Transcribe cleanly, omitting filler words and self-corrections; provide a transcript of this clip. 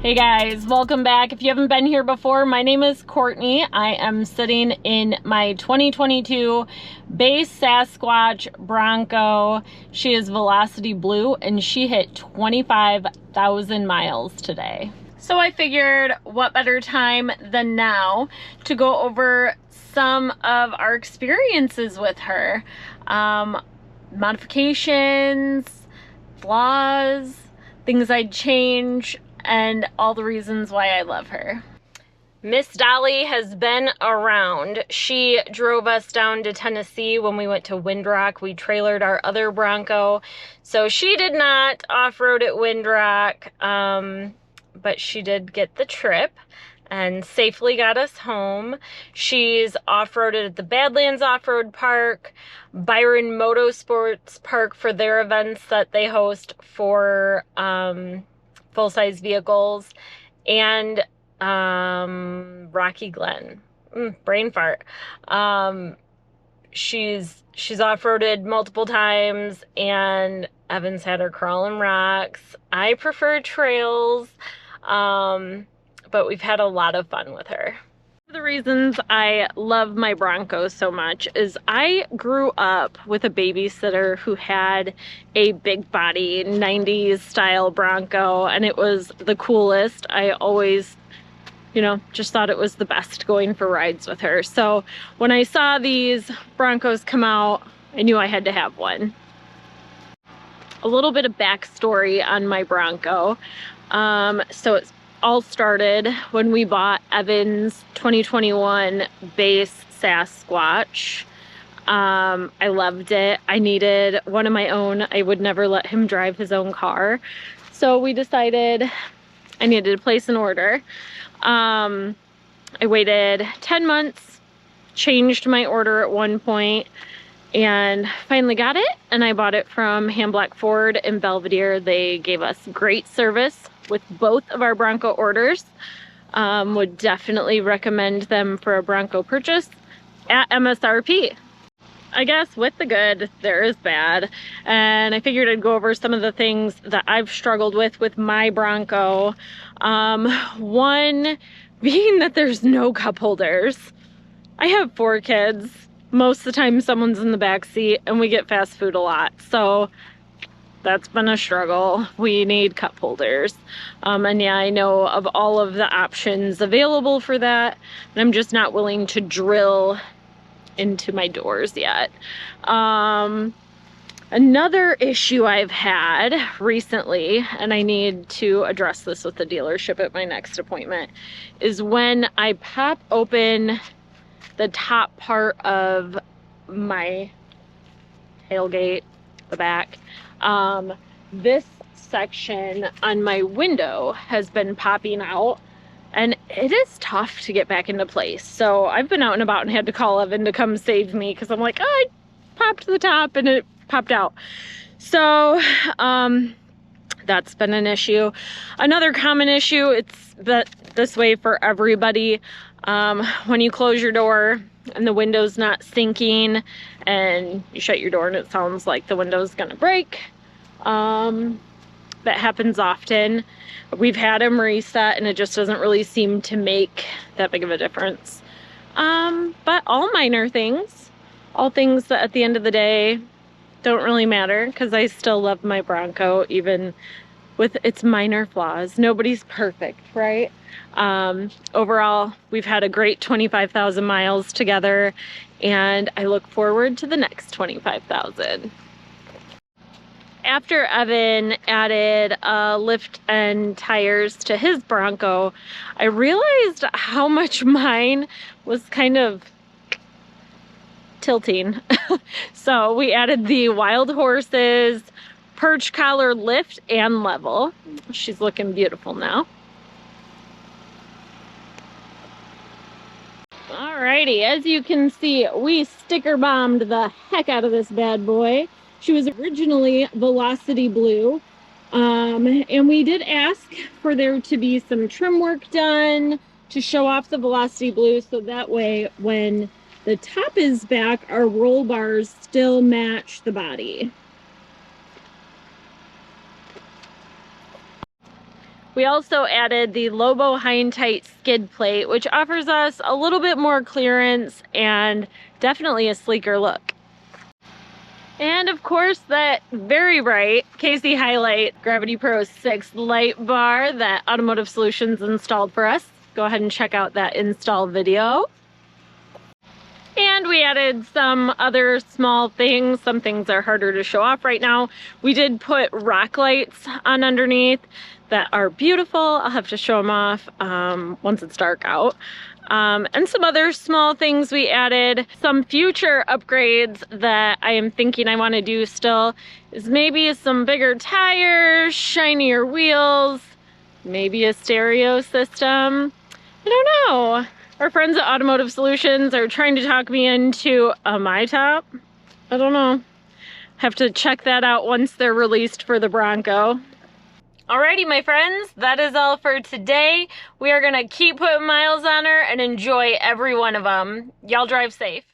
Hey guys, welcome back. If you haven't been here before, my name is Kourtney. I am sitting in my 2022 base Sasquatch Bronco. She is Velocity Blue and she hit 25,000 miles today. So I figured what better time than now to go over some of our experiences with her. Modifications, flaws, things I'd change, and all the reasons why I love her. Miss Dolly has been around. She drove us down to Tennessee when we went to Windrock. We trailered our other Bronco. So she did not off-road at Windrock, but she did get the trip and safely got us home. She's off-roaded at the Badlands Off-Road Park, Byron Motorsports Park for their events that they host for full-size vehicles, and Rocky Glen. Brain fart. She's off-roaded multiple times, and Evan's had her crawling rocks. I prefer trails, but we've had a lot of fun with her. One of the reasons I love my Bronco so much is I grew up with a babysitter who had a big body 90s style Bronco, and it was the coolest. I always, just thought it was the best going for rides with her. So when I saw these Broncos come out, I knew I had to have one. A little bit of backstory on my Bronco. So it's all started when we bought Evan's 2021 base Sasquatch. I loved it. I needed one of my own. I would never let him drive his own car. So we decided I needed to place an order. I waited 10 months, changed my order at one point, and finally got it. And I bought it from Ham Black Ford in Belvedere. They gave us great service with both of our Bronco orders. Would definitely recommend them for a Bronco purchase at MSRP. I guess with the good, there is bad. And I figured I'd go over some of the things that I've struggled with my Bronco. One being that there's no cup holders. I have 4 kids. Most of the time someone's in the back seat and we get fast food a lot. So that's been a struggle. We need cup holders. And yeah, I know of all of the options available for that, and I'm just not willing to drill into my doors yet. Another issue I've had recently, and I need to address this with the dealership at my next appointment, is when I pop open the top part of my tailgate, the back, this section on my window has been popping out, and it is tough to get back into place. So I've been out and about and had to call Evan to come save me because I'm like, oh, I popped the top and it popped out. So that's been an issue. Another common issue, it's this way for everybody. When you close your door and the window's not syncing and you shut your door and it sounds like the window's gonna break. That happens often. We've had them reset and it just doesn't really seem to make that big of a difference. But all minor things, all things that at the end of the day don't really matter, because I still love my Bronco even with its minor flaws. Nobody's perfect, right? Overall, we've had a great 25,000 miles together, and I look forward to the next 25,000. After Evan added lift and tires to his Bronco, I realized how much mine was kind of tilting. So we added the Wild Horses perch collar lift and level. She's looking beautiful now. Alrighty, as you can see, we sticker bombed the heck out of this bad boy. She was originally Velocity Blue, and we did ask for there to be some trim work done to show off the Velocity Blue, so that way when the top is back, our roll bars still match the body. We also added the Lobo Hindsight skid plate, which offers us a little bit more clearance and definitely a sleeker look. And of course, that very bright Casey Highlight Gravity Pro 6 light bar that Automotive Solutions installed for us. Go ahead and check out that install video. And we added some other small things. Some things are harder to show off right now. We did put rock lights on underneath that are beautiful. I'll have to show them off once it's dark out. And some other small things we added. Some future upgrades that I am thinking I want to do still is maybe some bigger tires, shinier wheels, maybe a stereo system. I don't know. Our friends at Automotive Solutions are trying to talk me into a My Top. I don't know. Have to check that out once they're released for the Bronco. Alrighty, my friends, that is all for today. We are gonna keep putting miles on her and enjoy every one of them. Y'all drive safe.